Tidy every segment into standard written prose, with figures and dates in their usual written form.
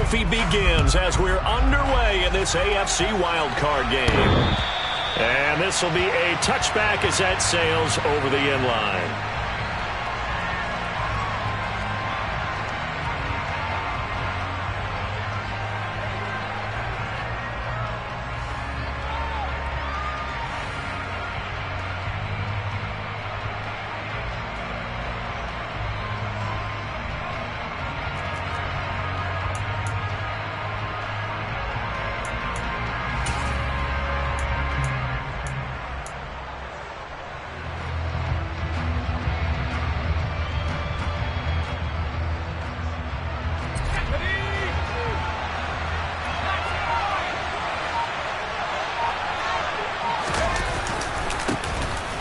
trophy begins as we're underway in this AFC wildcard game. And this will be a touchback as that sails over the end line.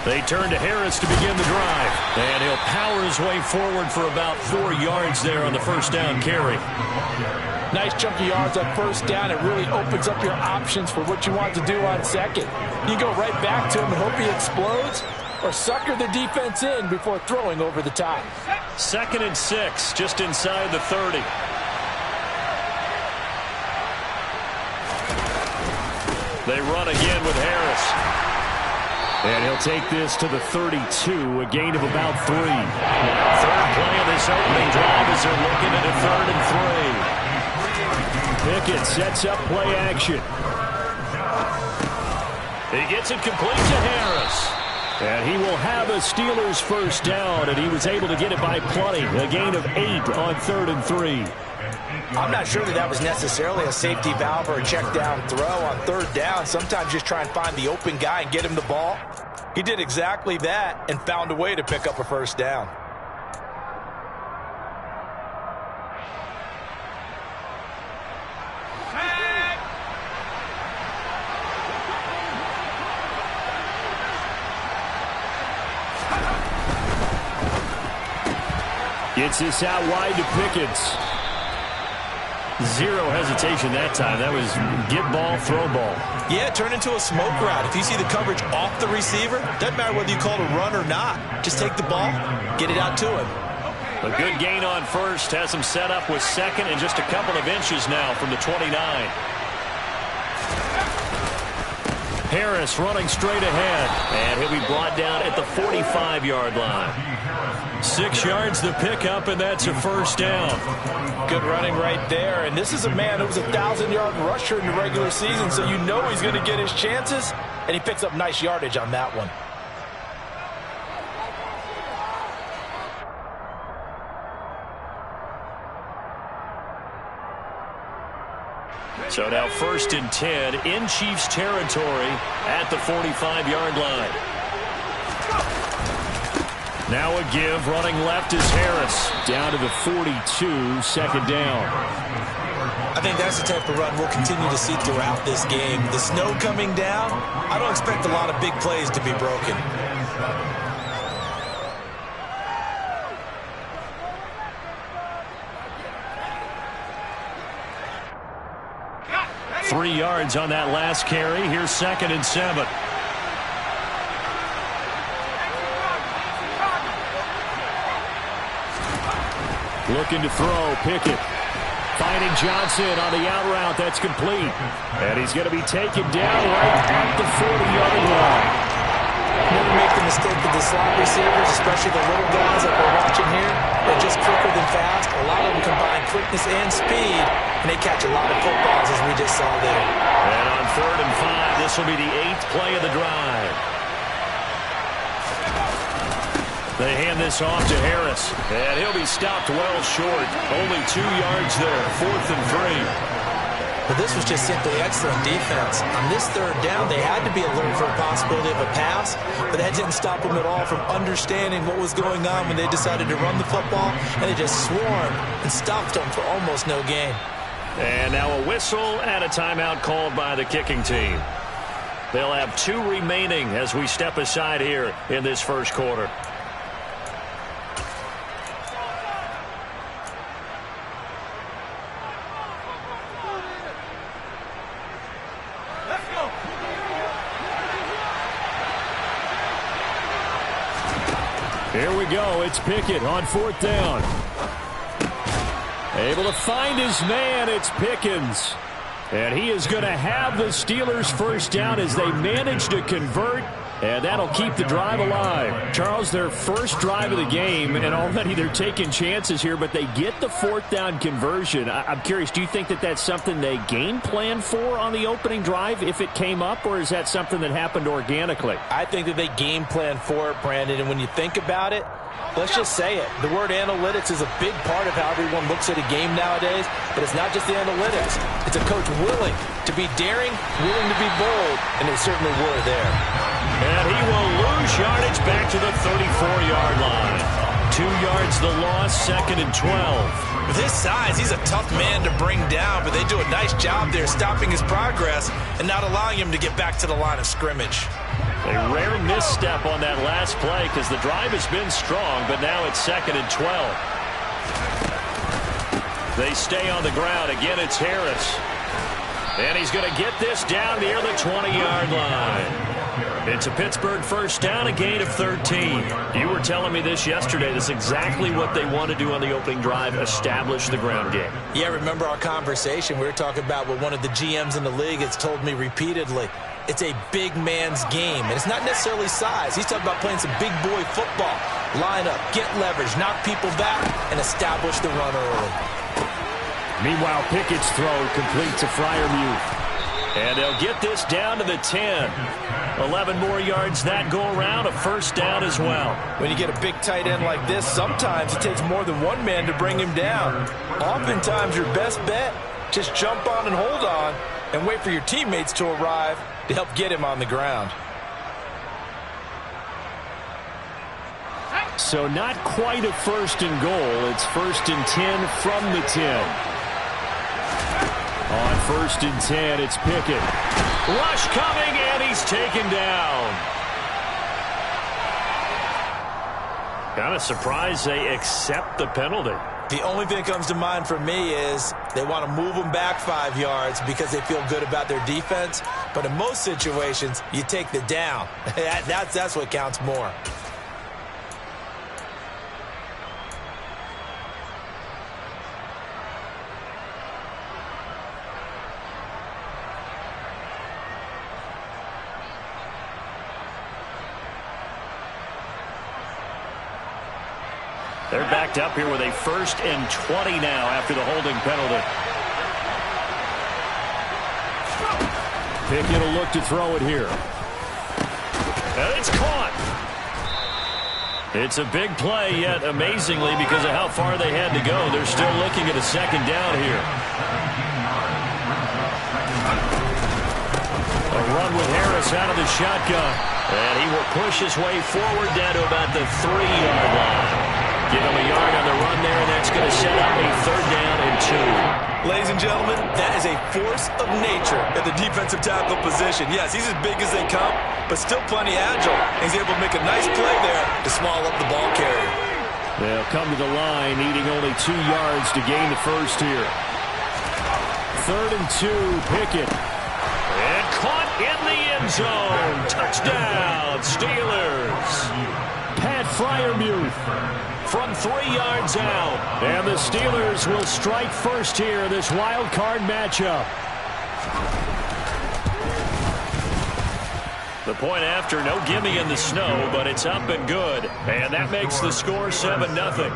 They turn to Harris to begin the drive. And he'll power his way forward for about 4 yards there on the first down carry. Nice chunky yards on first down. It really opens up your options for what you want to do on second. You go right back to him and hope he explodes, or sucker the defense in before throwing over the top. 2nd and 6, just inside the 30. They run again with Harris. And he'll take this to the 32, a gain of about 3. Third play of this opening drive as they're looking at a 3rd and 3. Pickett sets up play action. He gets it complete to Harris. And he will have a Steelers first down, and he was able to get it by plenty. A gain of 8 on 3rd and 3. I'm not sure that was necessarily a safety valve or a check down throw on 3rd down. Sometimes just try and find the open guy and get him the ball. He did exactly that and found a way to pick up a first down. Gets this out wide to Pickett. Zero hesitation that time. That was get ball, throw ball. Yeah, turn into a smoke route. If you see the coverage off the receiver, doesn't matter whether you call it a run or not. Just take the ball, get it out to him. A good gain on first. Has him set up with 2nd and just a couple of inches now from the 29. Harris running straight ahead. And he'll be brought down at the 45-yard line. 6 yards the pickup, and that's a first down. Good running right there. And this is a man who was a 1,000-yard rusher in the regular season, so you know he's going to get his chances. And he picks up nice yardage on that one. So now 1st and 10 in Chiefs territory at the 45-yard line. Now a give, running left is Harris. Down to the 42, 2nd down. I think that's the type of run we'll continue to see throughout this game. The snow coming down, I don't expect a lot of big plays to be broken. Three yards on that last carry. Here's 2nd and 7. Looking to throw, Pickett. Finding Johnson on the out route. That's complete. And he's going to be taken down right at the 40-yard line. Never make the mistake with the slot receivers, especially the little guys that we're watching here. They're just quicker than fast. A lot of them combine quickness and speed, and they catch a lot of footballs, as we just saw there. And on 3rd and 5, this will be the 8th play of the drive. They hand this off to Harris, and he'll be stopped well short. Only 2 yards there, 4th and 3. But this was just simply excellent defense. On this 3rd down, they had to be alert for a possibility of a pass, but that didn't stop them at all from understanding what was going on when they decided to run the football, and they just swarmed and stopped them for almost no gain. And now a whistle and a timeout called by the kicking team. They'll have 2 remaining as we step aside here in this first quarter. Here we go. It's Pickett on 4th down. Able to find his man. It's Pickens. And he is going to have the Steelers first down as they manage to convert. And that'll keep the drive alive. Charles, their first drive of the game, and already they're taking chances here, but they get the fourth down conversion. I'm curious, do you think that that's something they game plan for on the opening drive if it came up, or is that something that happened organically? I think that they game plan for it, Brandon, and when you think about it, let's just say it. The word analytics is a big part of how everyone looks at a game nowadays, but it's not just the analytics. It's a coach willing to be daring, willing to be bold, and they certainly were there. And he will lose yardage back to the 34-yard line. 2 yards the loss, 2nd and 12. With his size, he's a tough man to bring down, but they do a nice job there stopping his progress and not allowing him to get back to the line of scrimmage. A rare misstep on that last play because the drive has been strong, but now it's 2nd and 12. They stay on the ground. Again, it's Harris. And he's going to get this down near the 20-yard line. It's a Pittsburgh first down, a gain of 13. You were telling me this yesterday. That's exactly what they want to do on the opening drive, establish the ground game. Yeah, remember our conversation. We were talking about what one of the GMs in the league has told me repeatedly. It's a big man's game, and it's not necessarily size. He's talking about playing some big boy football. Line up, get leverage, knock people back, and establish the run early. Meanwhile, Pickett's throw complete to Freiermuth. And they'll get this down to the 10. 11 more yards that go around, a first down as well. When you get a big tight end like this, sometimes it takes more than one man to bring him down. Oftentimes your best bet, just jump on and hold on and wait for your teammates to arrive to help get him on the ground. So not quite a first and goal. It's 1st and 10 from the 10. On 1st and 10, it's Pickett. Rush coming, and he's taken down. Kind of surprised they accept the penalty. The only thing that comes to mind for me is they want to move them back 5 yards because they feel good about their defense. But in most situations, you take the down. That's what counts more. They're backed up here with a 1st and 20 now after the holding penalty. Pickett will look to throw it here. And it's caught. It's a big play, yet amazingly, because of how far they had to go, they're still looking at a 2nd down here. A run with Harris out of the shotgun. And he will push his way forward down to about the 3-yard line. Give him a yard on the run there, and that's going to set up a 3rd down and 2. Ladies and gentlemen, that is a force of nature at the defensive tackle position. Yes, he's as big as they come, but still plenty agile. He's able to make a nice play there to swallow up the ball carrier. They'll come to the line, needing only 2 yards to gain the first here. 3rd and 2, Pickett. And caught in the end zone. Touchdown, Steelers. Pat Freiermuth from 3 yards out. And the Steelers will strike first here, this wild card matchup. The point after, no gimme in the snow, but it's up and good. And that makes the score 7-0.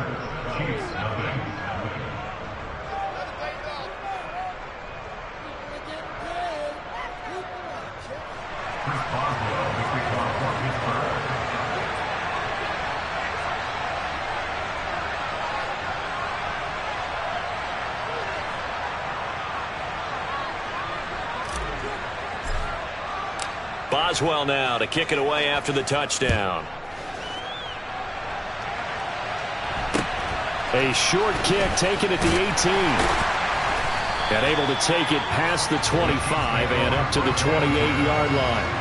Boswell now to kick it away after the touchdown. A short kick taken at the 18. And able to take it past the 25 and up to the 28-yard line.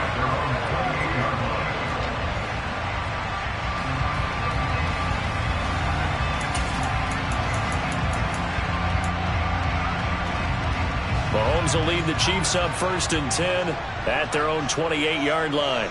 Mahomes will lead the Chiefs up 1st and 10 at their own 28-yard line.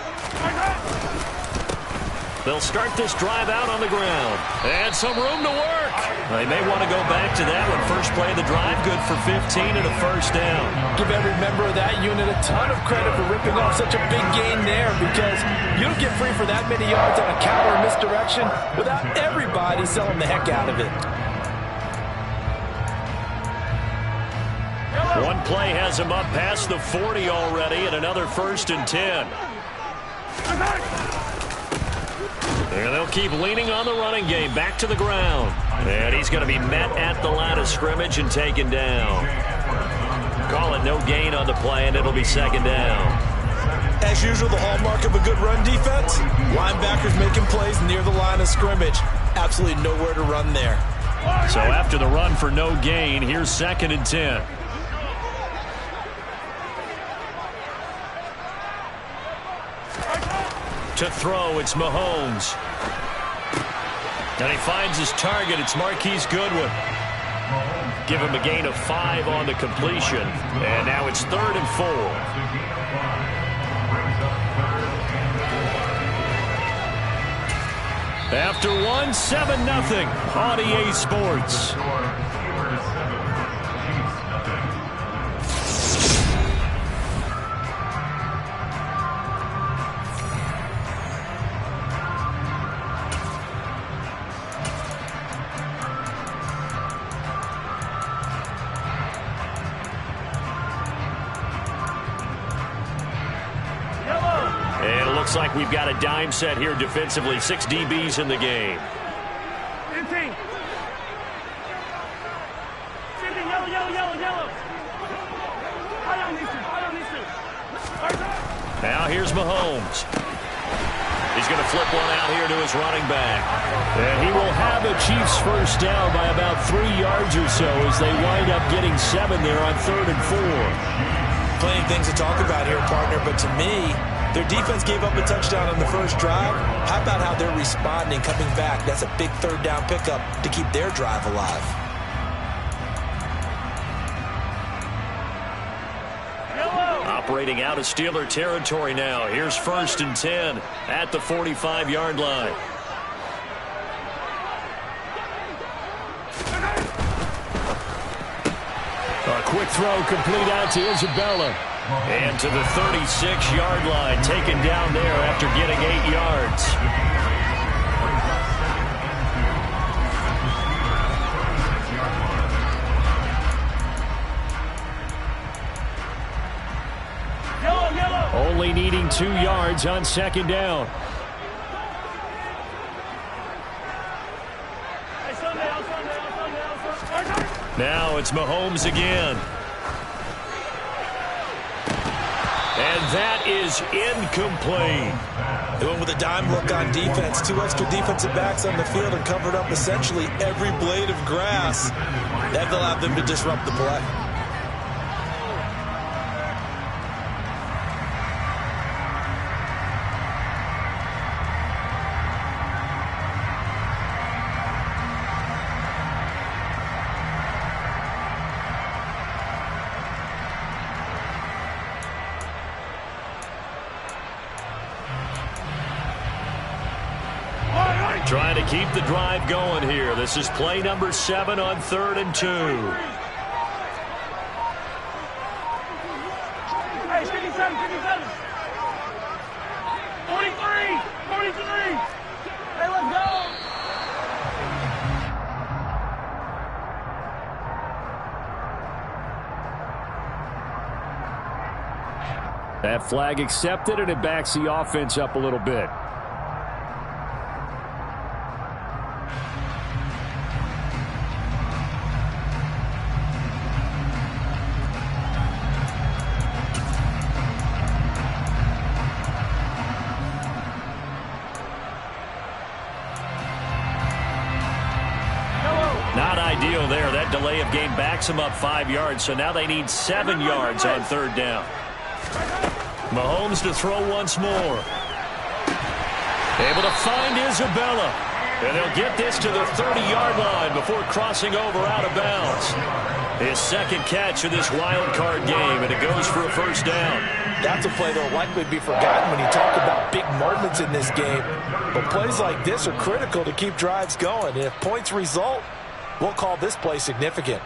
They'll start this drive out on the ground. And some room to work. They may want to go back to that one. First play of the drive, good for 15 and a first down. Give every member of that unit a ton of credit for ripping off such a big gain there, because you don't get free for that many yards on a counter or misdirection without everybody selling the heck out of it. One play has him up past the 40 already, and another 1st and 10. And they'll keep leaning on the running game. Back to the ground. And he's going to be met at the line of scrimmage and taken down. Call it no gain on the play, and it'll be 2nd down. As usual, the hallmark of a good run defense, linebackers making plays near the line of scrimmage. Absolutely nowhere to run there. So after the run for no gain, here's 2nd and 10. To throw, it's Mahomes. And he finds his target. It's Marquise Goodwin. Give him a gain of 5 on the completion. And now it's 3rd and 4. After 1, 7-0 on EA Sports. Looks like we've got a dime set here defensively. 6 DBs in the game. Now here's Mahomes. He's going to flip one out here to his running back. And he will have a Chiefs first down by about 3 yards or so as they wind up getting 7 there on 3rd and 4. Plenty of things to talk about here, partner, but to me, their defense gave up a touchdown on the first drive. How about how they're responding, coming back? That's a big 3rd down pickup to keep their drive alive. Operating out of Steeler territory now. Here's 1st and 10 at the 45-yard line. A quick throw complete out to Isabella. And to the 36-yard line, taken down there after getting 8 yards. Only needing 2 yards on 2nd down. Now it's Mahomes again. And that is incomplete. They went with a dime look on defense. 2 extra defensive backs on the field and covered up essentially every blade of grass. That allowed them to disrupt the play. Trying to keep the drive going here. This is play number 7 on 3rd and 2. Hey, 57, 57. 43, 43. Hey, let's go. That flag accepted, and it backs the offense up a little bit. Not ideal there. That delay of game backs them up 5 yards, so now they need 7 yards on 3rd down. Mahomes to throw once more. Able to find Isabella. And they'll get this to the 30-yard line before crossing over out of bounds. His second catch of this wild card game, and it goes for a first down. That's a play that will likely be forgotten when you talk about big moments in this game. But plays like this are critical to keep drives going. And if points result, we'll call this play significant.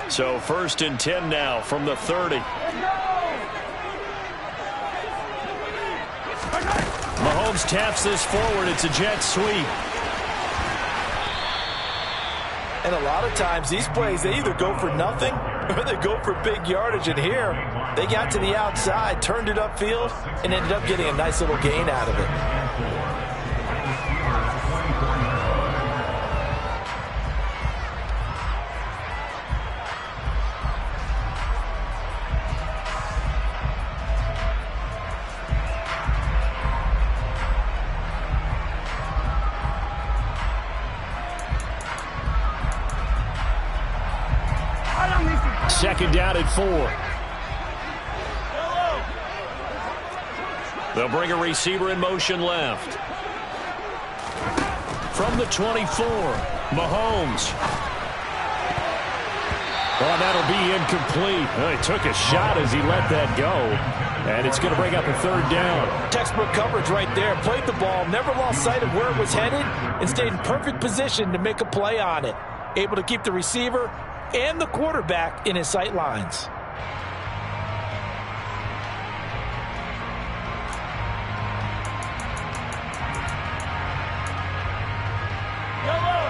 So 1st and 10 now from the 30. Mahomes taps this forward. It's a jet sweep. And a lot of times these plays, they either go for nothing or they go for big yardage. And here, they got to the outside, turned it upfield, and ended up getting a nice little gain out of it. Second down at 4. They'll bring a receiver in motion left. From the 24, Mahomes. Oh, that'll be incomplete. Well, he took a shot as he let that go. And it's going to bring up a 3rd down. Textbook coverage right there. Played the ball, never lost sight of where it was headed, and stayed in perfect position to make a play on it. Able to keep the receiver and the quarterback in his sight lines.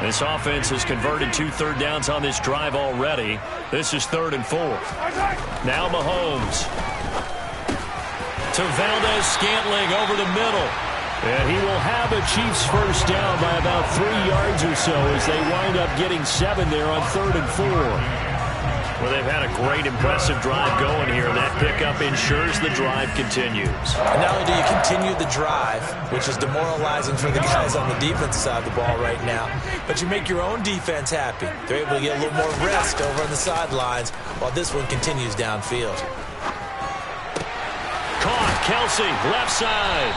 This offense has converted 2 third downs on this drive already. This is 3rd and 4. Now Mahomes. To Valdez-Scantling over the middle. And he will have a Chiefs first down by about 3 yards or so as they wind up getting 7 there on 3rd and 4. Well, they've had a great, impressive drive going here. That pickup ensures the drive continues. And not only do you continue the drive, which is demoralizing for the guys on the defensive side of the ball right now, but you make your own defense happy. They're able to get a little more rest over on the sidelines while this one continues downfield. Caught, Kelsey, left side.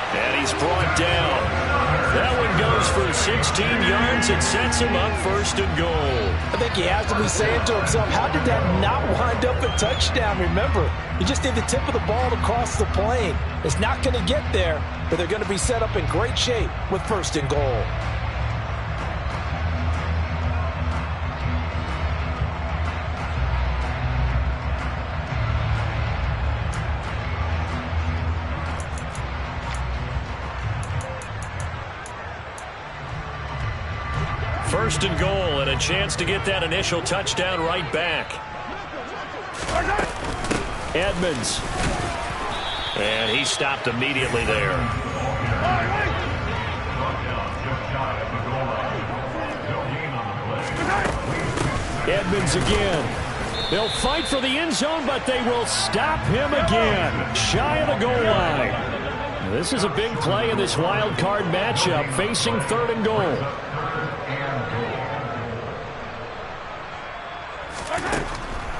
And he's brought down. That one goes for 16 yards and sets him up 1st and goal. I think he has to be saying to himself, how did that not wind up a touchdown? Remember, you just need the tip of the ball to cross the plane. It's not going to get there, but they're going to be set up in great shape with 1st and goal. First and goal, and a chance to get that initial touchdown right back. Edmonds. And he stopped immediately there. Edmonds again. They'll fight for the end zone, but they will stop him again. Shy of the goal line. This is a big play in this wild card matchup, facing 3rd and goal.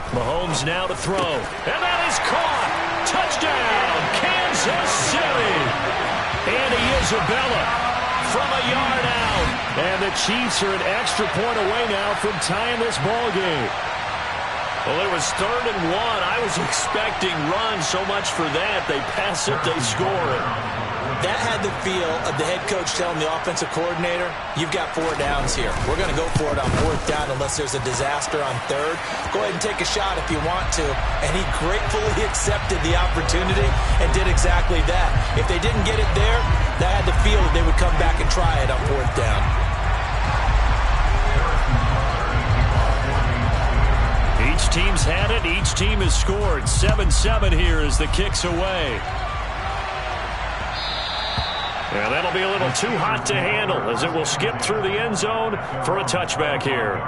Mahomes now to throw. And that is caught. Touchdown, Kansas City. Andy Isabella from a yard out. And the Chiefs are an extra point away now from tying this ball game. Well, it was 3rd and 1. I was expecting runs, so much for that. They pass it, they score it. That had the feel of the head coach telling the offensive coordinator, you've got 4 downs here. We're going to go for it on 4th down unless there's a disaster on 3rd. Go ahead and take a shot if you want to. And he gratefully accepted the opportunity and did exactly that. If they didn't get it there, that had the feel that they would come back and try it on 4th down. Each team's had it. Each team has scored. 7-7 here as the kick's away. And that'll be a little too hot to handle as it will skip through the end zone for a touchback here.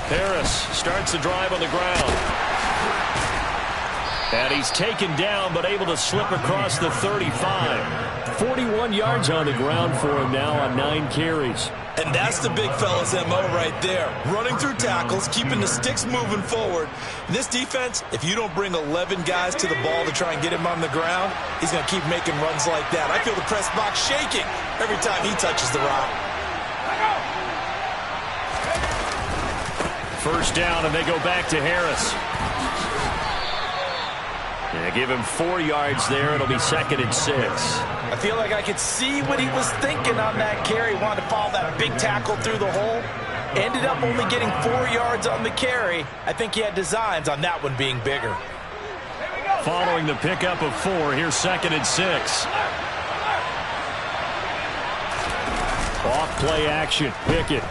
Harris starts the drive on the ground. And he's taken down, but able to slip across the 35. 41 yards on the ground for him now on 9 carries. And that's the big fella's MO right there. Running through tackles, keeping the sticks moving forward. In this defense, if you don't bring 11 guys to the ball to try and get him on the ground, he's going to keep making runs like that. I feel the press box shaking every time he touches the rock. First down, and they go back to Harris. And give him 4 yards there. It'll be 2nd and 6. I feel like I could see what he was thinking on that carry. Wanted to follow that big tackle through the hole. Ended up only getting 4 yards on the carry. I think he had designs on that one being bigger. Following the pickup of 4, here's 2nd and 6. Off play action, Pickett.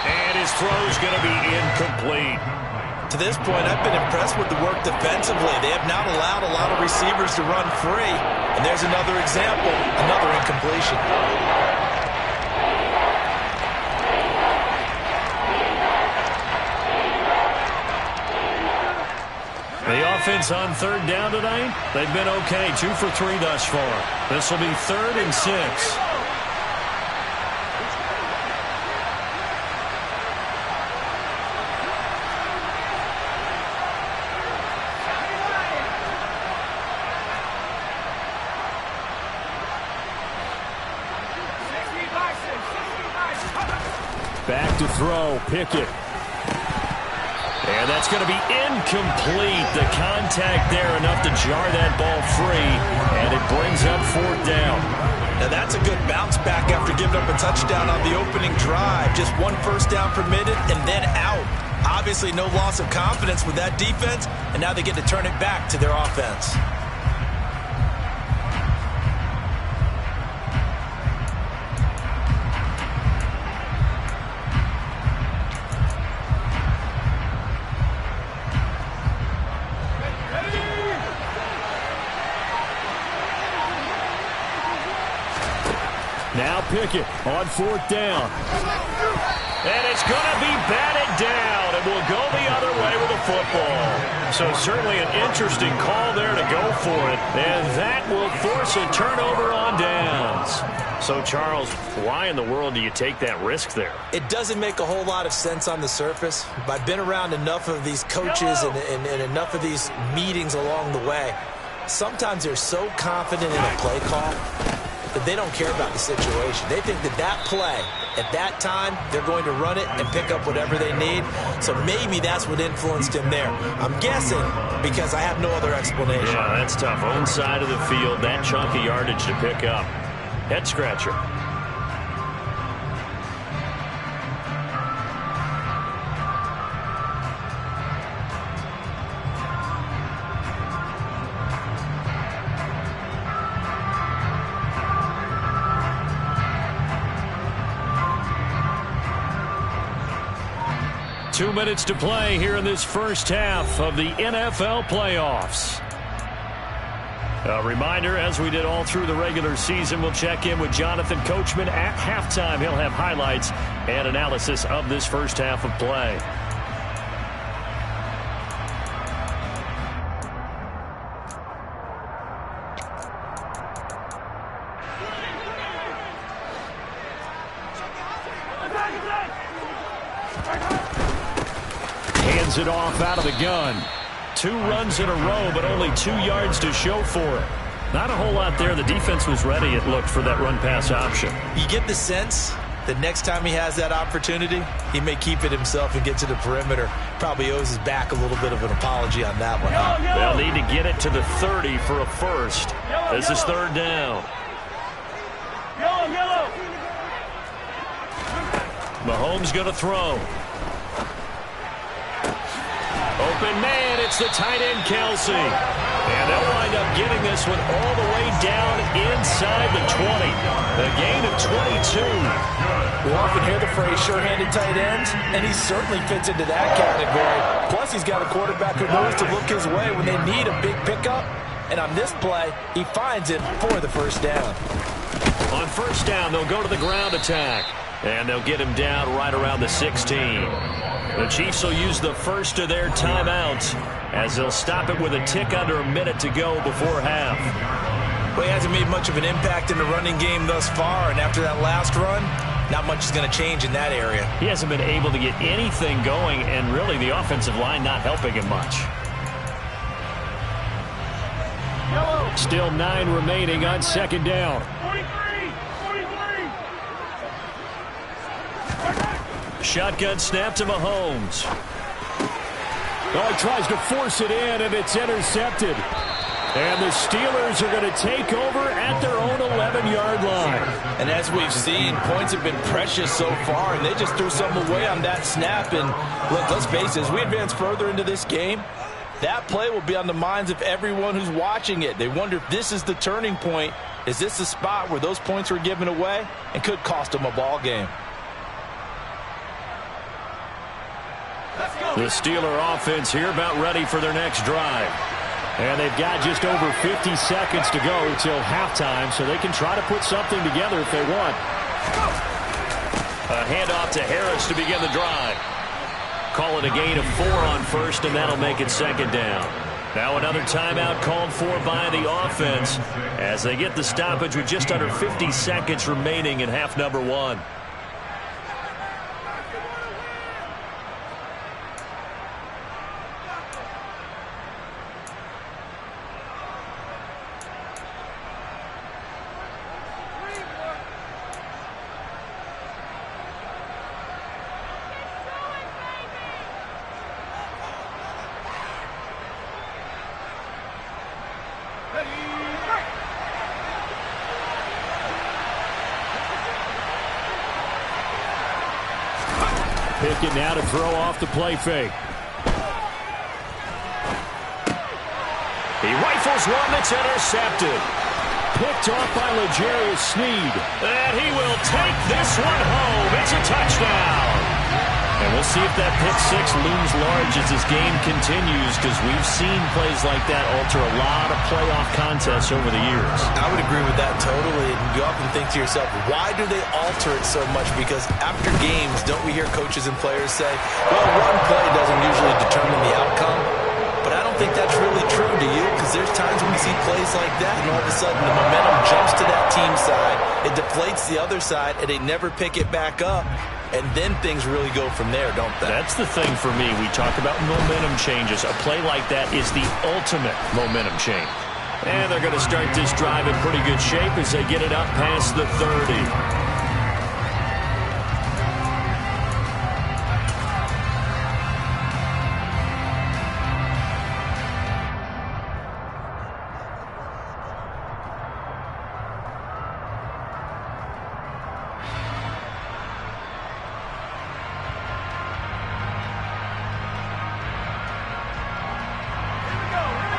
And his throw's going to be incomplete. To this point, I've been impressed with the work defensively. They have not allowed a lot of receivers to run free. And there's another example, another incompletion. The offense on 3rd down tonight, they've been okay. 2 for 3 thus far. This will be 3rd and 6. Back to throw, Pickett. And that's going to be incomplete. The contact there enough to jar that ball free, and it brings up 4th down. Now that's a good bounce back after giving up a touchdown on the opening drive. Just 1 first down permitted and then out. Obviously no loss of confidence with that defense, and now they get to turn it back to their offense. Now Pickett on 4th down. And it's going to be batted down, and we'll go the other way with the football. So certainly an interesting call there to go for it, and that will force a turnover on downs. So, Charles, why in the world do you take that risk there? It doesn't make a whole lot of sense on the surface, but I've been around enough of these coaches and enough of these meetings along the way. Sometimes they're so confident in a play call that they don't care about the situation. They think that that play, at that time, they're going to run it and pick up whatever they need. So maybe that's what influenced him there. I'm guessing because I have no other explanation. Yeah, that's tough. Own side of the field, that chunk of yardage to pick up. Head scratcher. 2 minutes to play here in this first half of the NFL playoffs. A reminder, as we did all through the regular season, we'll check in with Jonathan Coachman at halftime. He'll have highlights and analysis of this first half of play. Hands it off out of the gun. 2 runs in a row, but only 2 yards to show for it. Not a whole lot there. The defense was ready, it looked, for that run-pass option. You get the sense that next time he has that opportunity, he may keep it himself and get to the perimeter. Probably owes his back a little bit of an apology on that one. They'll need to get it to the 30 for a first. This is 3rd down. Mahomes going to throw. Open man, it's the tight end, Kelsey. And they'll wind up getting this one all the way down inside the 20. A gain of 22. We often hear the phrase sure-handed tight ends, and he certainly fits into that category. Plus, he's got a quarterback who knows to look his way when they need a big pickup. And on this play, he finds it for the first down. On first down, they'll go to the ground attack. And they'll get him down right around the 16. The Chiefs will use the first of their timeouts as they'll stop it with a tick under a minute to go before half. Well, he hasn't made much of an impact in the running game thus far, and after that last run, not much is going to change in that area. He hasn't been able to get anything going, and really the offensive line not helping him much. Still 9 remaining on second down. 43! Shotgun snap to Mahomes. Oh, he tries to force it in, and it's intercepted. And the Steelers are going to take over at their own 11-yard line. And as we've seen, points have been precious so far, and they just threw something away on that snap. And look, let's face it, as we advance further into this game, that play will be on the minds of everyone who's watching it. They wonder if this is the turning point. Is this the spot where those points were given away and could cost them a ball game? The Steeler offense here about ready for their next drive. And they've got just over 50 seconds to go till halftime, so they can try to put something together if they want. A handoff to Harris to begin the drive. Call it a gain of 4 on first, and that'll make it second down. Now another timeout called for by the offense as they get the stoppage with just under 50 seconds remaining in half number 1. Pickett now to throw off the play fake. He rifles one that's intercepted. Picked off by L'Jarius Sneed. And he will take this one home. It's a touchdown. And we'll see if that pick 6 looms large as this game continues, because we've seen plays like that alter a lot of playoff contests over the years. I would agree with that totally. And you often think to yourself, why do they alter it so much? Because after games, don't we hear coaches and players say, well, one play doesn't usually determine the outcome. But I don't think that's really true, do you? Because there's times when we see plays like that, and all of a sudden the momentum jumps to that team side, it deflates the other side, and they never pick it back up. And then things really go from there, don't they? That's the thing for me. We talk about momentum changes. A play like that is the ultimate momentum change. And they're going to start this drive in pretty good shape as they get it up past the 30.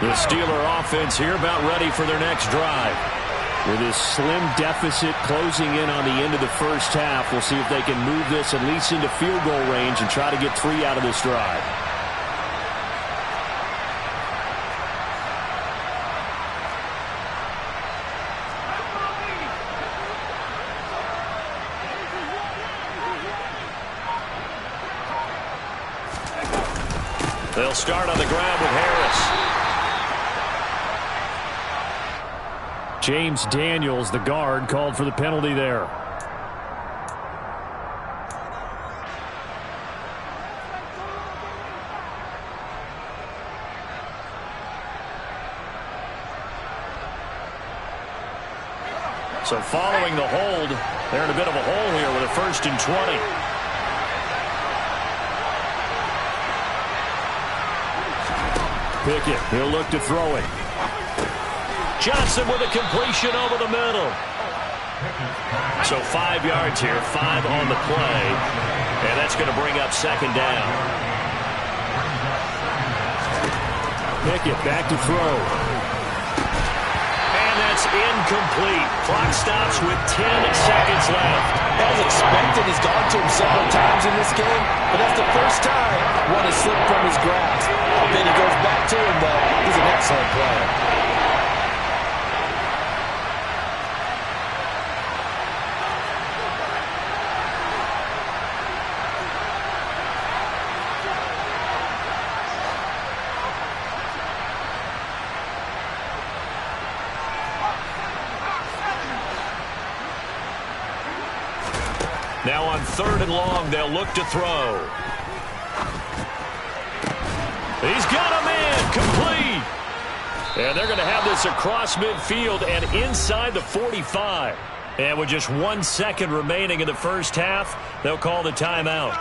The Steeler offense here about ready for their next drive. With this slim deficit closing in on the end of the first half, we'll see if they can move this at least into field goal range and try to get 3 out of this drive. They'll start on the ground with Harris. James Daniels, the guard, called for the penalty there. So following the hold, they're in a bit of a hole here with a 1st and 20. Pickett, he'll look to throw it. Johnson with a completion over the middle. So 5 yards here, 5 on the play. And that's going to bring up second down. Pickett back to throw. And that's incomplete. Clock stops with 10 seconds left. As expected, he's gone to him several times in this game, but that's the first time one has slipped from his grasp. I'll bet he goes back to him, though. He's an excellent player. third and long. They'll look to throw. He's got a man. Complete. And they're going to have this across midfield and inside the 45. And with just 1 second remaining in the first half, they'll call the timeout.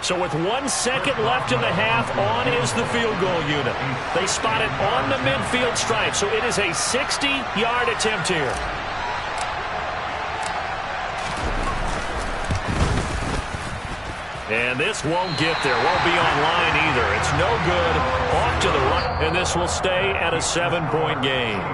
So with 1 second left in the half, on is the field goal unit. They spot it on the midfield stripe, so it is a 60-yard attempt here. And this won't get there. Won't be online either. It's no good. Off to the right, and this will stay at a 7-point game.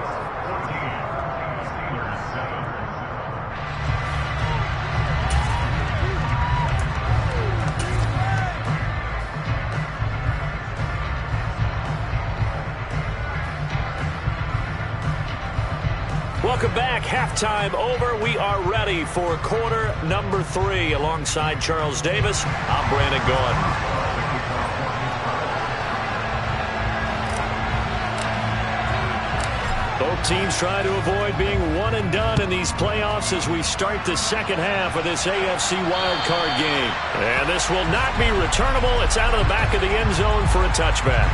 Welcome back. Halftime over. We are ready for quarter number 3. Alongside Charles Davis, I'm Brandon Gaudin. Both teams try to avoid being one and done in these playoffs as we start the second half of this AFC wildcard game. And this will not be returnable. It's out of the back of the end zone for a touchback.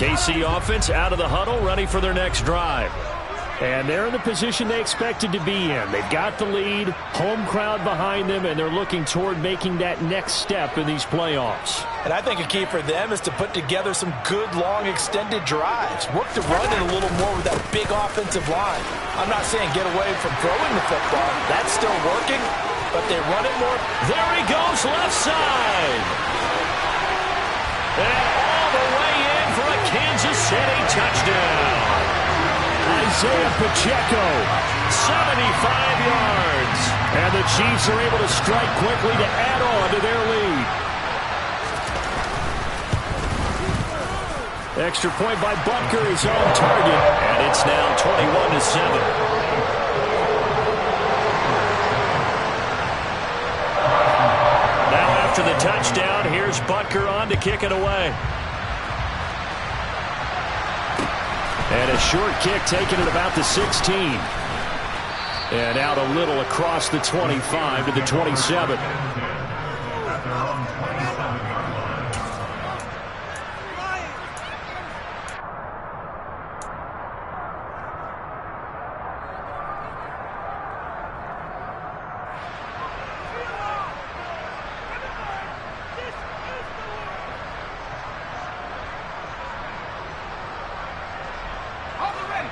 KC offense out of the huddle, ready for their next drive. And they're in the position they expected to be in. They've got the lead, home crowd behind them, and they're looking toward making that next step in these playoffs. And I think a key for them is to put together some good, long, extended drives. Work the run in a little more with that big offensive line. I'm not saying get away from throwing the football. That's still working, but they run it more. There he goes, left side. And all the way in for a Kansas City touchdown. Isaiah Pacheco, 75 yards. And the Chiefs are able to strike quickly to add on to their lead. Extra point by Butker is on target. And it's now 21-7. Now after the touchdown, here's Butker on to kick it away. And a short kick taken at about the 16. And out a little across the 25 to the 27.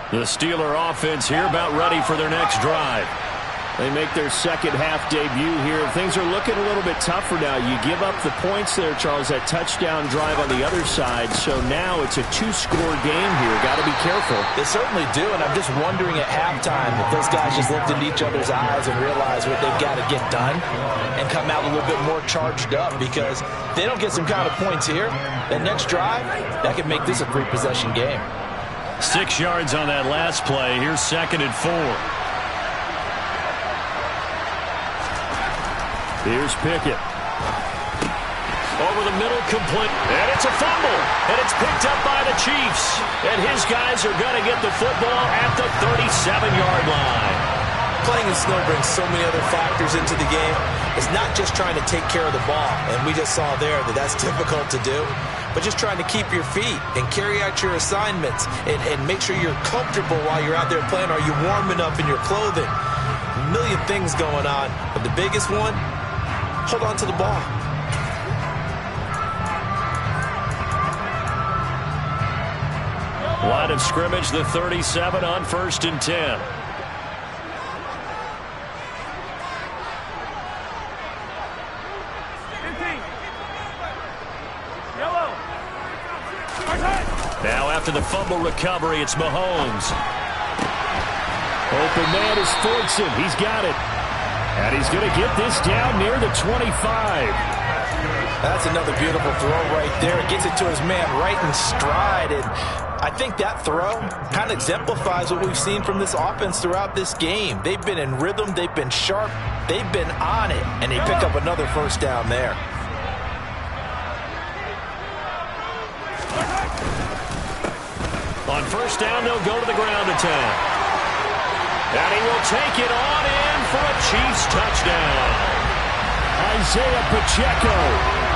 The Steeler offense here about ready for their next drive. They make their second half debut here. Things are looking a little bit tougher now. You give up the points there, Charles, that touchdown drive on the other side. So now it's a 2-score game here. Got to be careful. They certainly do, and I'm just wondering at halftime if those guys just looked into each other's eyes and realized what they've got to get done and come out a little bit more charged up, because if they don't get some kind of points here, that next drive, that could make this a 3-possession game. 6 yards on that last play. Here's 2nd and 4. Here's Pickett. Over the middle, complete. And it's a fumble. And it's picked up by the Chiefs. And his guys are going to get the football at the 37-yard line. Playing in snow brings so many other factors into the game. It's not just trying to take care of the ball. And we just saw there that that's difficult to do. But just trying to keep your feet and carry out your assignments and make sure you're comfortable while you're out there playing. Are you warm enough in your clothing? A million things going on. But the biggest one, hold on to the ball. Line of scrimmage, the 37 on 1st and 10. Now after the fumble recovery, it's Mahomes. Open man is Fordson. He's got it. And he's going to get this down near the 25. That's another beautiful throw right there. It gets it to his man right in stride. And I think that throw kind of exemplifies what we've seen from this offense throughout this game. They've been in rhythm. They've been sharp. They've been on it, and they pick up another first down there. On first down, they'll go to the ground attack. And he will take it on in for a Chiefs touchdown. Isaiah Pacheco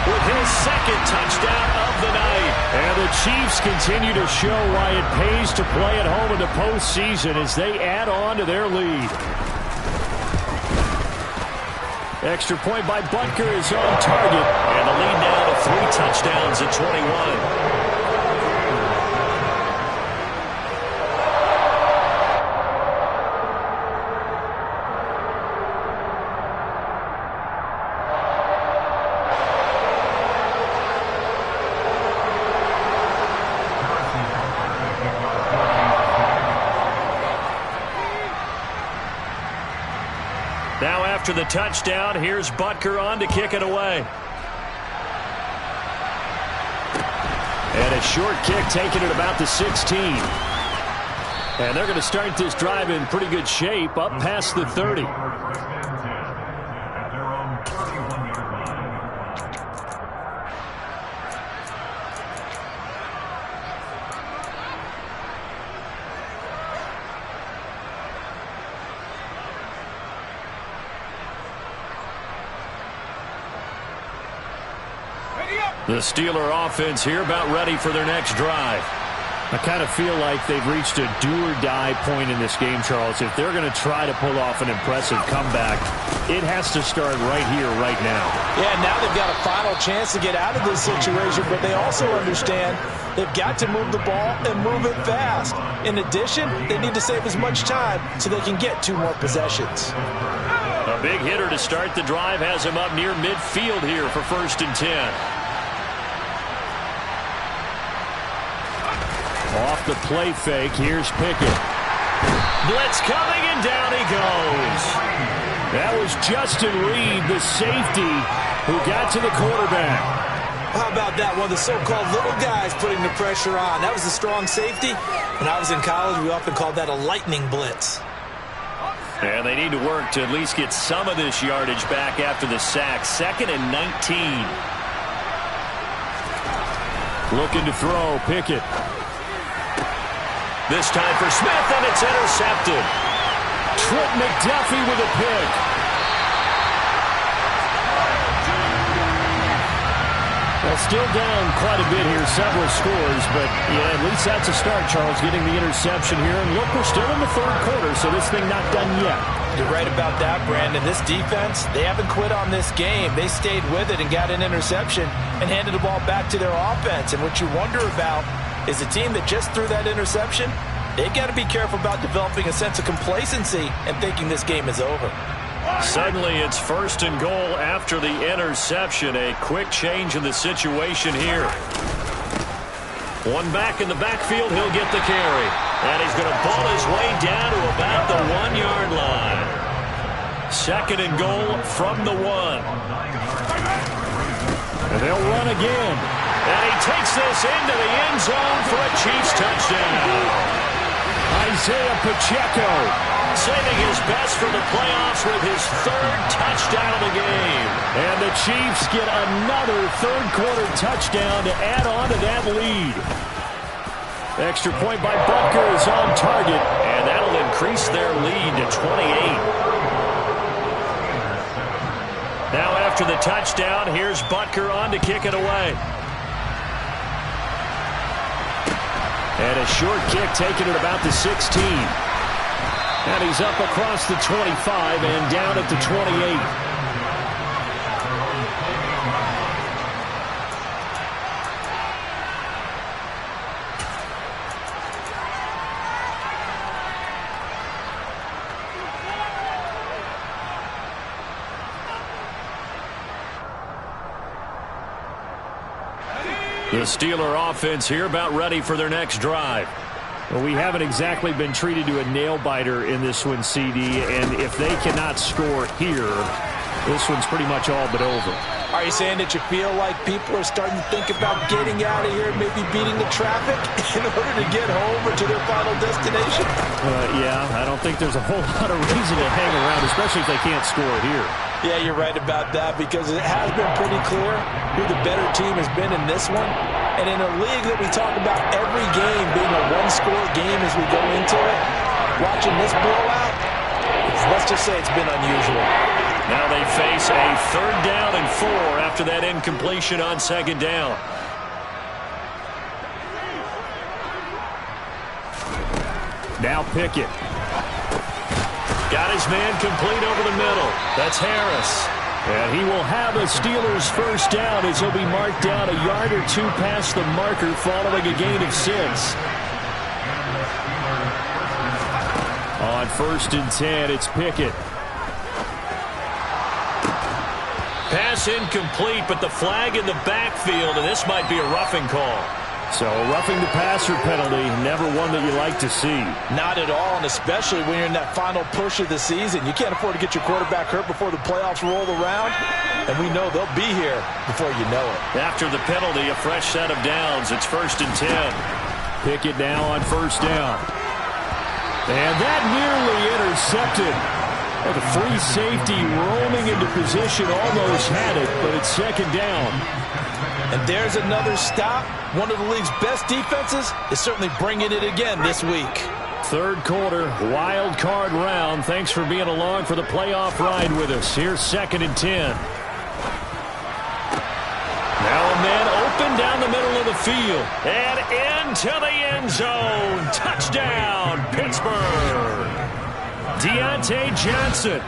with his second touchdown of the night. And the Chiefs continue to show why it pays to play at home in the postseason as they add on to their lead. Extra point by Butker is on target. And the lead now to 3 touchdowns at 21. Now after the touchdown, here's Butker on to kick it away. And a short kick taken at about the 16. And they're going to start this drive in pretty good shape up past the 30. The Steeler offense here about ready for their next drive. I kind of feel like they've reached a do-or-die point in this game, Charles. If they're going to try to pull off an impressive comeback, it has to start right here, right now. Yeah, now they've got a final chance to get out of this situation, but they also understand they've got to move the ball and move it fast. In addition, they need to save as much time so they can get 2 more possessions. A big hitter to start the drive has him up near midfield here for 1st and 10. Off the play fake, here's Pickett. Blitz coming, and down he goes. That was Justin Reed, the safety, who got to the quarterback. How about that? One of the so-called little guys putting the pressure on. That was a strong safety. When I was in college, we often called that a lightning blitz. And they need to work to at least get some of this yardage back after the sack. 2nd and 19. Looking to throw, Pickett. This time for Smith, and it's intercepted. Trent McDuffie with a pick. Well, still down quite a bit here, several scores, but yeah, at least that's a start, Charles, getting the interception here. And look, we're still in the 3rd quarter, so this thing not done yet. You're right about that, Brandon. This defense, they haven't quit on this game. They stayed with it and got an interception and handed the ball back to their offense. And what you wonder about is a team that just threw that interception, they've got to be careful about developing a sense of complacency and thinking this game is over. Suddenly it's 1st and goal after the interception. A quick change in the situation here. One back in the backfield, he'll get the carry. And he's going to ball his way down to about the 1-yard line. 2nd and goal from the 1. And they'll run again. And he takes this into the end zone for a Chiefs touchdown. Isaiah Pacheco saving his best for the playoffs with his 3rd touchdown of the game. And the Chiefs get another 3rd quarter touchdown to add on to that lead. Extra point by Butker is on target, and that'll increase their lead to 28. Now after the touchdown, here's Butker on to kick it away. And a short kick taken at about the 16. And he's up across the 25 and down at the 28. The Steeler offense here about ready for their next drive. Well, we haven't exactly been treated to a nail-biter in this one, CD, and if they cannot score here, This one's pretty much all but over. Are you saying that you feel like people are starting to think about getting out of here, maybe beating the traffic in order to get home or to their final destination? Yeah, I don't think there's a whole lot of reason to hang around, especially if they can't score here. Yeah, you're right about that, because it has been pretty clear who the better team has been in this one. And in a league that we talk about every game being a one-score game as we go into it, watching this blowout, let's just say it's been unusual. Now they face a 3rd down and 4 after that incompletion on 2nd down. Now Pickett. Got his man complete over the middle. That's Harris. And he will have a Steelers 1st down as he'll be marked down a yard or 2 past the marker following a gain of 6. On 1st and 10, it's Pickett. Pass incomplete, but the flag in the backfield, and this might be a roughing call. So roughing the passer penalty, never one that you like to see. Not at all, and especially when you're in that final push of the season. You can't afford to get your quarterback hurt before the playoffs roll around, and we know they'll be here before you know it. After the penalty, a fresh set of downs. It's 1st and 10. Pickett now on 1st down. And that nearly intercepted. Well, the free safety roaming into position almost had it, but it's 2nd down. And there's another stop. One of the league's best defenses is certainly bringing it again this week. 3rd quarter, wild card round. Thanks for being along for the playoff ride with us. Here's 2nd and 10. Now a man open down the middle of the field. And into the end zone. Touchdown, Pittsburgh. Deontay Johnson,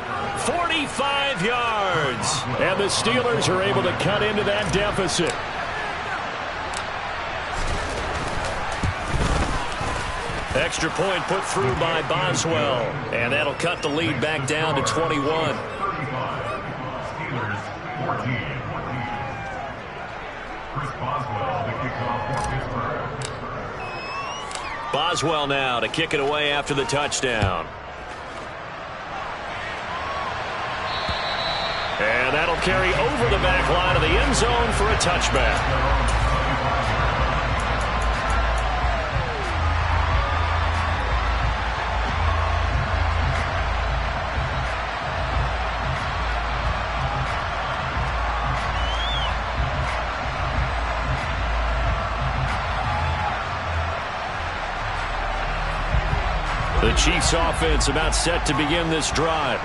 45 yards. And the Steelers are able to cut into that deficit. Extra point put through by Boswell. And that'll cut the lead back down to 21. Boswell now to kick it away after the touchdown. And that'll carry over the back line of the end zone for a touchback. The Chiefs offense about set to begin this drive.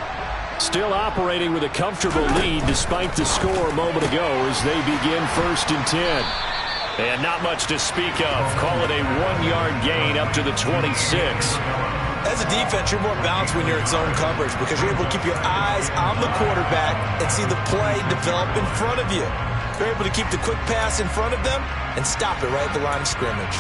Still operating with a comfortable lead despite the score a moment ago as they begin 1st and 10. And not much to speak of. Call it a 1-yard gain up to the 26. As a defense, you're more balanced when you're in zone coverage because you're able to keep your eyes on the quarterback and see the play develop in front of you. You're able to keep the quick pass in front of them and stop it right at the line of scrimmage.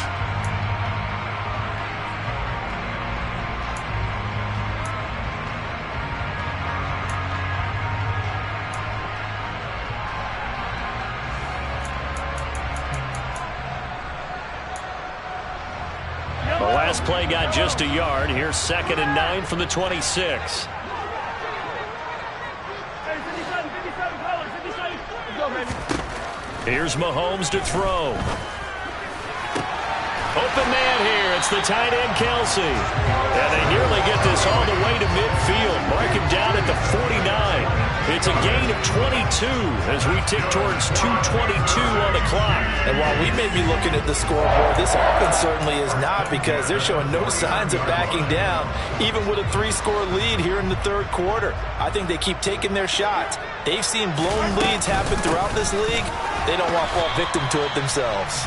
Last play got just a yard. Here's 2nd and 9 from the 26. Here's Mahomes to throw. Open man here. It's the tight end, Kelsey. And they nearly get this all the way to midfield. Mark him down at the 49. It's a gain of 22 as we tick towards 2:22 on the clock. And while we may be looking at the scoreboard, this offense certainly is not, because they're showing no signs of backing down, even with a 3-score lead here in the 3rd quarter. I think they keep taking their shots. They've seen blown leads happen throughout this league. They don't want to fall victim to it themselves.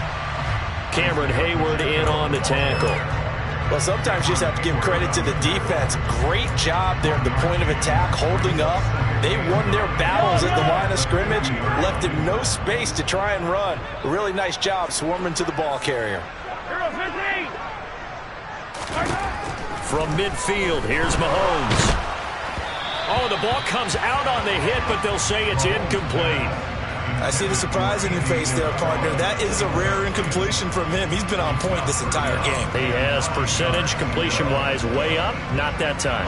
Cameron Hayward in on the tackle. Well, sometimes you just have to give credit to the defense. Great job there at the point of attack, holding up. They won their battles at the line of scrimmage, left him no space to try and run. A really nice job swarming to the ball carrier. From midfield, here's Mahomes. Oh, the ball comes out on the hit, but they'll say it's incomplete. I see the surprise in your face there, partner. That is a rare incompletion from him. He's been on point this entire game. He has percentage completion-wise way up. Not that time.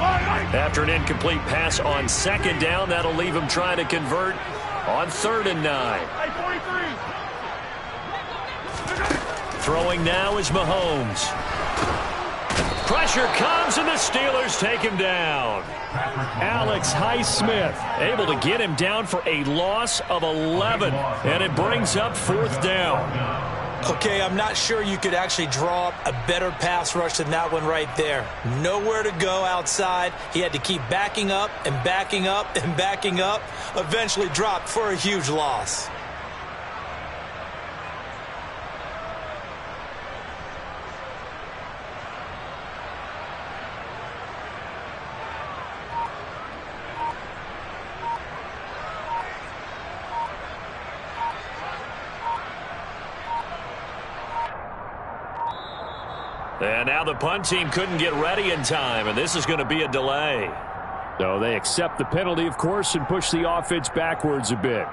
After an incomplete pass on second down, that'll leave him trying to convert on 3rd and 9. Throwing now is Mahomes. Pressure comes, and the Steelers take him down. Alex Highsmith able to get him down for a loss of 11, and it brings up 4th down. Okay, I'm not sure you could actually draw up a better pass rush than that one right there. Nowhere to go outside. He had to keep backing up and backing up and backing up. Eventually dropped for a huge loss. And now the punt team couldn't get ready in time, and this is going to be a delay. So they accept the penalty, of course, and push the offense backwards a bit.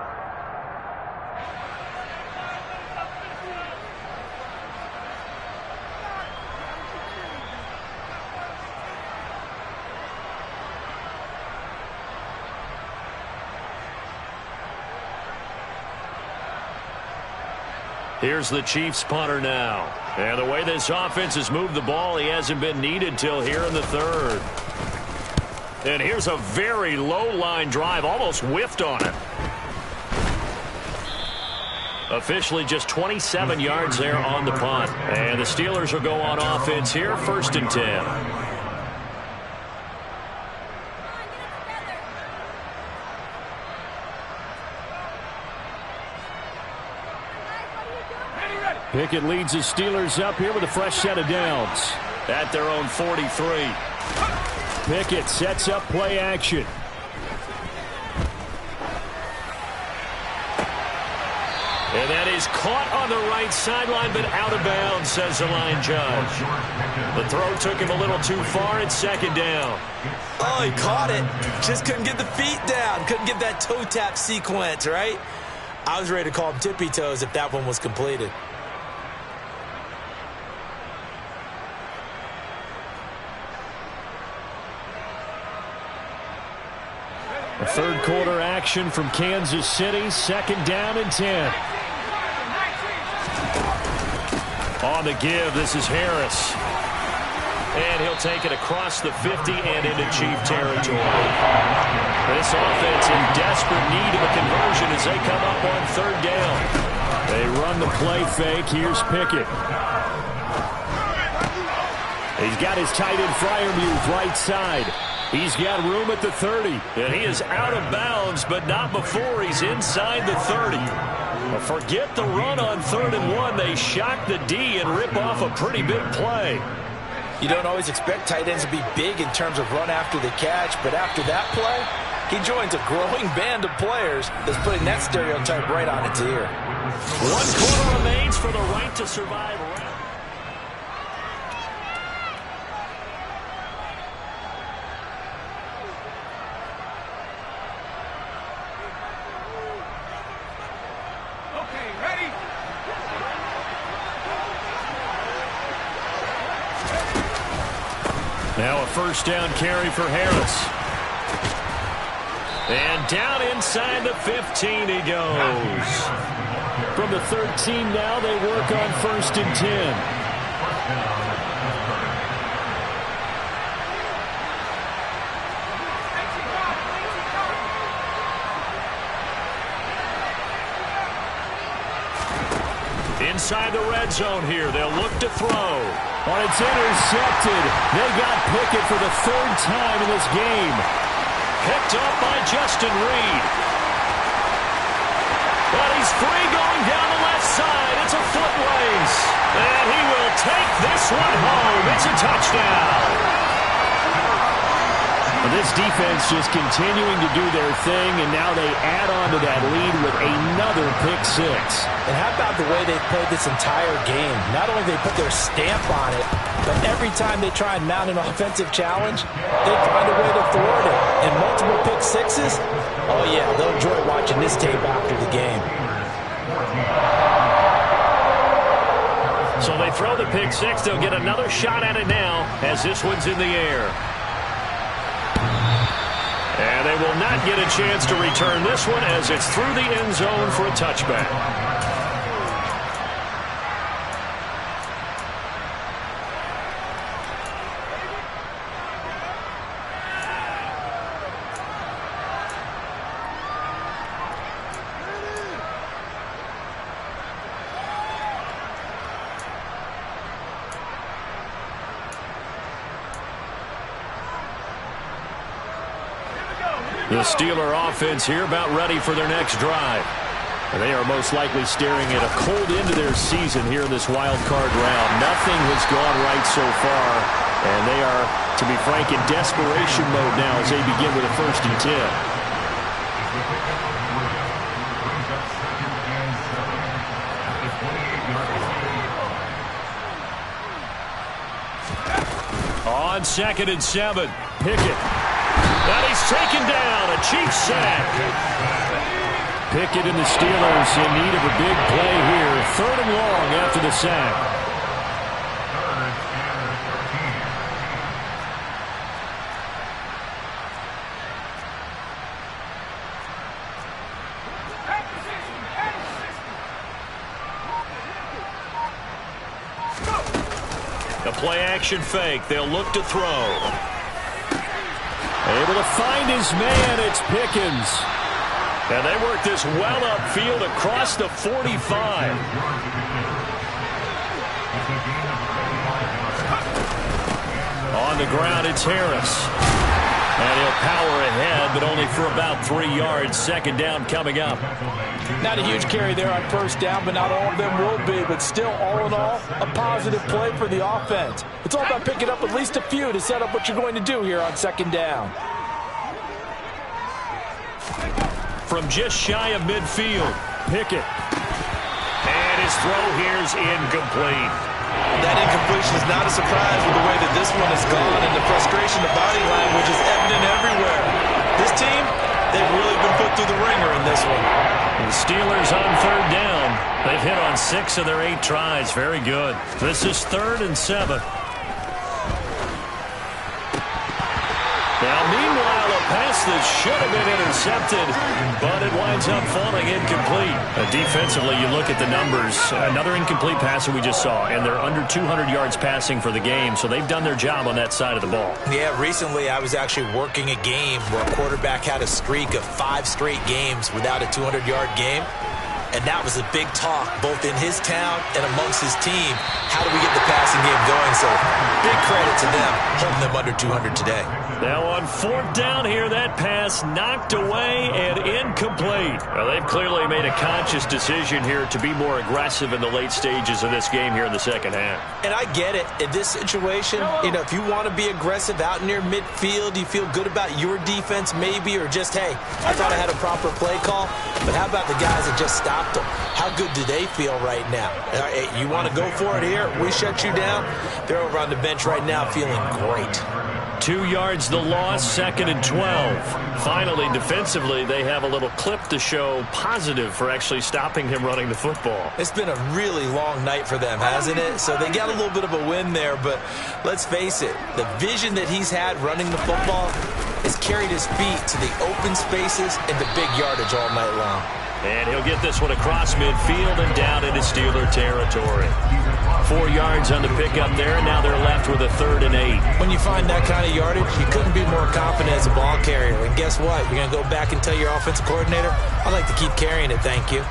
Here's the Chiefs punter now. And the way this offense has moved the ball, he hasn't been needed till here in the 3rd. And here's a very low line drive, almost whiffed on it. Officially just 27 yards there on the punt. And the Steelers will go on offense here, 1st and 10. Pickett leads his Steelers up here with a fresh set of downs at their own 43. Pickett sets up play action. And that is caught on the right sideline, but out of bounds, says the line judge. The throw took him a little too far. It's 2nd down. Oh, he caught it. Just couldn't get the feet down. Couldn't get that toe tap sequence, right? I was ready to call him tippy toes if that one was completed. A 3rd quarter action from Kansas City. 2nd down and 10. On the give, this is Harris. And he'll take it across the 50 and into Chief territory. This offense in desperate need of a conversion as they come up on 3rd down. They run the play fake. Here's Pickett. He's got his tight end Freiermuth right side. He's got room at the 30, and he is out of bounds, but not before he's inside the 30. Forget the run on 3rd and 1. They shock the D and rip off a pretty big play. You don't always expect tight ends to be big in terms of run after the catch, but after that play, he joins a growing band of players that's putting that stereotype right on its ear. 1 quarter remains for the right to survive. Now a 1st down carry for Harris. And down inside the 15 he goes. From the 13 now, they work on 1st and 10. Inside the red zone here. They'll look to throw. Oh, it's intercepted. They got Pickett for the 3rd time in this game. Picked up by Justin Reed. But he's free going down the left side. It's a foot race. And he will take this one home. It's a touchdown. And this defense just continuing to do their thing, and now they add on to that lead with another pick 6. And how about the way they've played this entire game? Not only they put their stamp on it, but every time they try and mount an offensive challenge, they find a way to thwart it. And multiple pick 6s, Oh, yeah, they'll enjoy watching this tape after the game. So they throw the pick six. They'll get another shot at it now as this one's in the air. And they will not get a chance to return this one as it's through the end zone for a touchback. The Steeler offense here about ready for their next drive. And they are most likely staring at a cold end to their season here in this wild card round. Nothing has gone right so far. And they are, to be frank, in desperation mode now as they begin with a 1st and 10. On 2nd and 7, Pickett. And he's taken down, a Chiefs sack. Pickett and the Steelers in need of a big play here. 3rd and long after the sack. The play action fake. They'll look to throw. Able to find his man, it's Pickens. And they work this well upfield across the 45. On the ground, it's Harris. And he'll power ahead, but only for about 3 yards. 2nd down coming up. Not a huge carry there on 1st down, but not all of them will be. But still, all in all, a positive play for the offense. It's all about picking up at least a few to set up what you're going to do here on 2nd down. From just shy of midfield, Pickett. And his throw here's incomplete. That incompletion is not a surprise with the way that this one has gone, and the frustration, the body language is evident everywhere. This team, they've really been put through the ringer in this one. The Steelers on 3rd down. They've hit on 6 of their 8 tries. Very good. This is 3rd and 7. Now, meanwhile, a pass that should have been intercepted, but it winds up falling incomplete. Defensively, you look at the numbers. Another incomplete pass that we just saw, and they're under 200 yards passing for the game, so they've done their job on that side of the ball. Yeah, recently I was actually working a game where a quarterback had a streak of 5 straight games without a 200-yard game. And that was a big talk, both in his town and amongst his team. How do we get the passing game going? So big credit to them, holding them under 200 today. Now on 4th down here, that pass knocked away and incomplete. Well, they've clearly made a conscious decision here to be more aggressive in the late stages of this game here in the 2nd half. And I get it. In this situation, if you want to be aggressive out near midfield, you feel good about your defense maybe, or just, hey, I thought I had a proper play call. But how about the guys that just stopped them? How good do they feel right now? Hey, you want to go for it here? We shut you down. They're over on the bench right now feeling great. 2 yards the loss, 2nd and 12. Finally, defensively, they have a little clip to show positive for actually stopping him running the football. It's been a really long night for them, hasn't it? So they got a little bit of a win there, but let's face it, the vision that he's had running the football has carried his feet to the open spaces and the big yardage all night long. And he'll get this one across midfield and down into Steeler territory. 4 yards on the pickup there, and now they're left with a 3rd and 8. When you find that kind of yardage, you couldn't be more confident as a ball carrier. And guess what? You're going to go back and tell your offensive coordinator, I'd like to keep carrying it, thank you.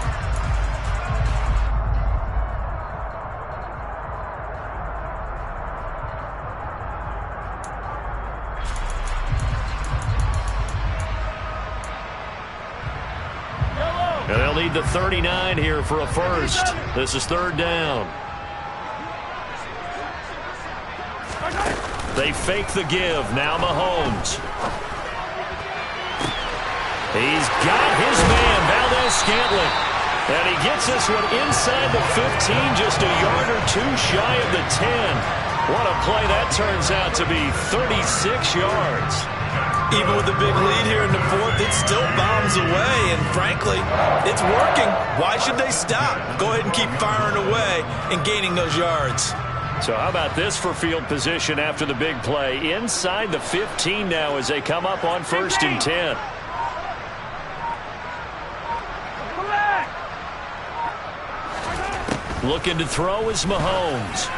And they'll need the 39 here for a first. This is 3rd down. They fake the give. Now Mahomes. He's got his man, Valdez-Scantling. And he gets this one inside the 15, just a yard or two shy of the 10. What a play that turns out to be, 36 yards. Even with a big lead here in the fourth, it still bombs away, and frankly, it's working. Why should they stop? Go ahead and keep firing away and gaining those yards. So how about this for field position after the big play? Inside the 15 now as they come up on 1st and 10. Looking to throw is Mahomes.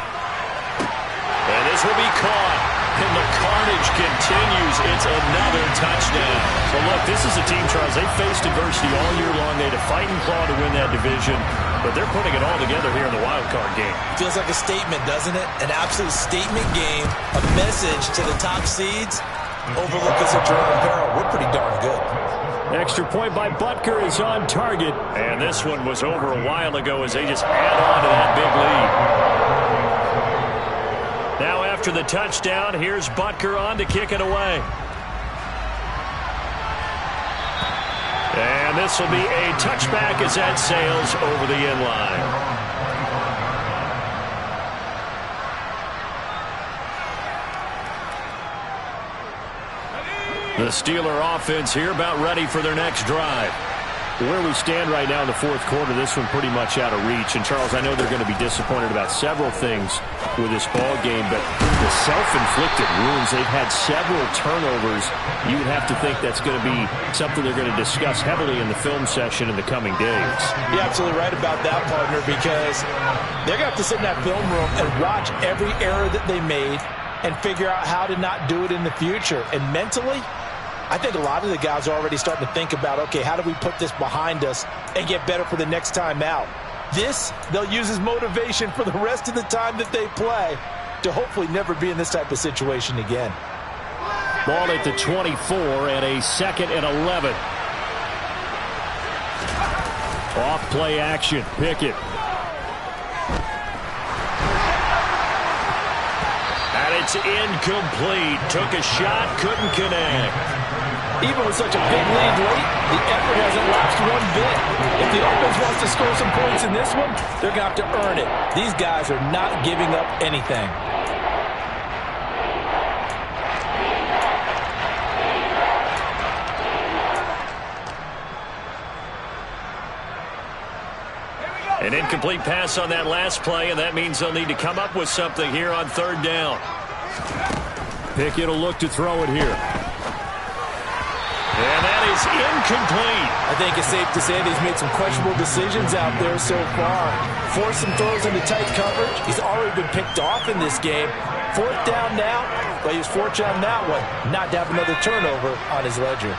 And this will be caught. And the carnage continues. It's another touchdown. So look, this is a team, Charles, they faced adversity all year long. They had to fight and claw to win that division. But they're putting it all together here in the wild card game. Feels like a statement, doesn't it? An absolute statement game. A message to the top seeds. Overlook us at your own peril. We're pretty darn good. Extra point by Butker is on target. And this one was over a while ago as they just add on to that big lead. Now after the touchdown, here's Butker on to kick it away. And this will be a touchback as that sails over the end line. The Steeler offense here about ready for their next drive. Where we stand right now in the fourth quarter, this one pretty much out of reach. And, Charles, I know they're going to be disappointed about several things with this ball game, but the self-inflicted wounds, they've had several turnovers. You would have to think that's going to be something they're going to discuss heavily in the film session in the coming days. You're absolutely right about that, partner, because they're going to have to sit in that film room and watch every error that they made and figure out how to not do it in the future. And mentally, I think a lot of the guys are already starting to think about, okay, how do we put this behind us and get better for the next time out? This, they'll use as motivation for the rest of the time that they play to hopefully never be in this type of situation again. Ball at the 24 and a 2nd and 11. Off play action, Pickett. And it's incomplete. Took a shot, couldn't connect. Even with such a big lead late, the effort hasn't lapsed one bit. If the offense wants to score some points in this one, they're going to have to earn it. These guys are not giving up anything. An incomplete pass on that last play, and that means they'll need to come up with something here on 3rd down. Pickett will look to throw it here. And that is incomplete. I think it's safe to say that he's made some questionable decisions out there so far. Forced some throws into tight coverage. He's already been picked off in this game. 4th down now. Well, he was fortunate on that one not to have another turnover on his ledger.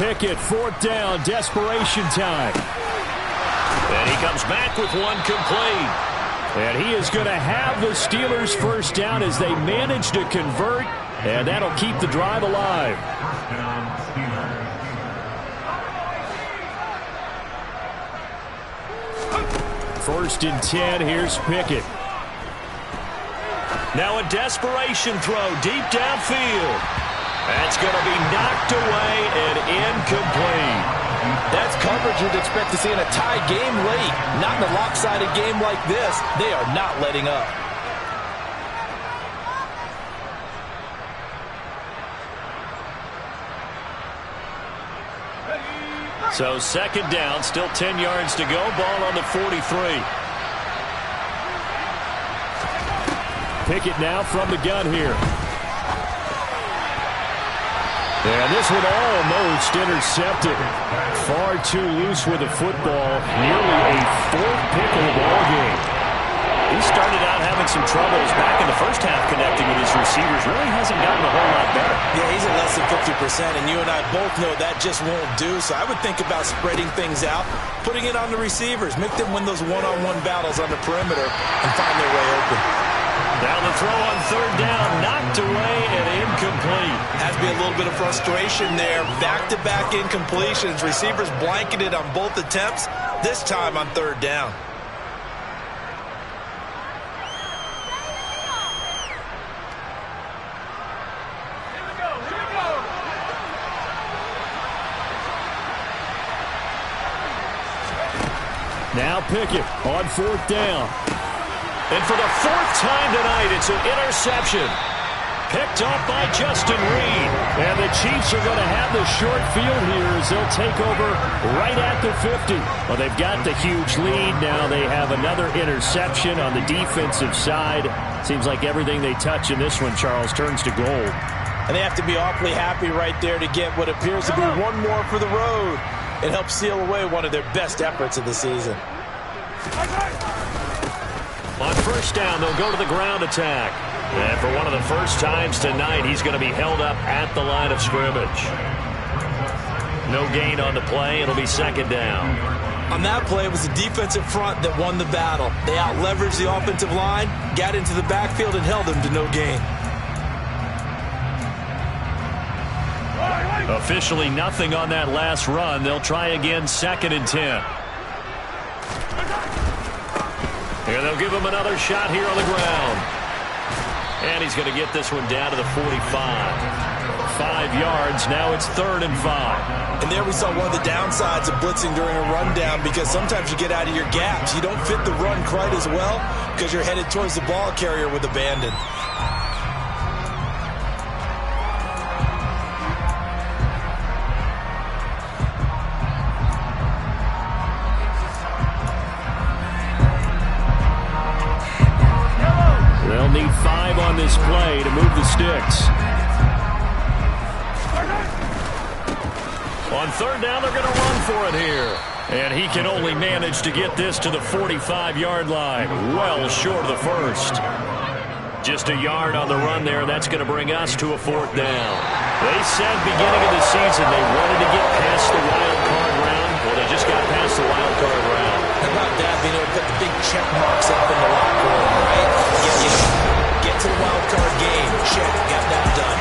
Pickett, 4th down, desperation time. And he comes back with one complete. And he is going to have the Steelers' 1st down as they manage to convert, and that'll keep the drive alive. First and 10, here's Pickett. Now a desperation throw deep downfield. That's going to be knocked away and incomplete. That's coverage you'd expect to see in a tie game late. Not in a lopsided game like this. They are not letting up. So 2nd down, still 10 yards to go. Ball on the 43. Pickett now from the gun here. And this one almost intercepted. Far too loose with the football. Nearly a 4th pick of the ball game. He started out having some troubles back in the first half connecting with his receivers. Really hasn't gotten a whole lot better. Yeah, he's at less than 50%, and you and I both know that just won't do. So I would think about spreading things out, putting it on the receivers, make them win those one-on-one battles on the perimeter and find their way open. Now the throw on 3rd down, knocked away and incomplete. Has to be a little bit of frustration there. Back-to-back incompletions. Receivers blanketed on both attempts, this time on 3rd down. Now Pickett on 4th down. And for the 4th time tonight, it's an interception. Picked off by Justin Reed. And the Chiefs are going to have the short field here as they'll take over right at the 50. Well, they've got the huge lead. Now they have another interception on the defensive side. Seems like everything they touch in this one, Charles, turns to gold. And they have to be awfully happy right there to get what appears to be one more for the road. It helps seal away one of their best efforts of the season. On 1st down, they'll go to the ground attack. And for one of the first times tonight, he's going to be held up at the line of scrimmage. No gain on the play. It'll be 2nd down. On that play, it was the defensive front that won the battle. They out-leveraged the offensive line, got into the backfield, and held them to no gain. Officially nothing on that last run. They'll try again, 2nd and 10. And they'll give him another shot here on the ground. And he's going to get this one down to the 45. 5 yards. Now it's 3rd and 5. And there we saw one of the downsides of blitzing during a rundown, because sometimes you get out of your gaps. You don't fit the run quite as well because you're headed towards the ball carrier with abandon. They'll need 5 on this play to move the sticks. On 3rd down, they're going to run for it here. And he can only manage to get this to the 45-yard line. Well short of the 1st. Just a yard on the run there. That's going to bring us to a 4th down. They said beginning of the season they wanted to get past the wild card round. Well, they just got past the wild card round. How about that, being able to put the big check marks up in the locker room, right? Get to the wild card game. Check. Got that done.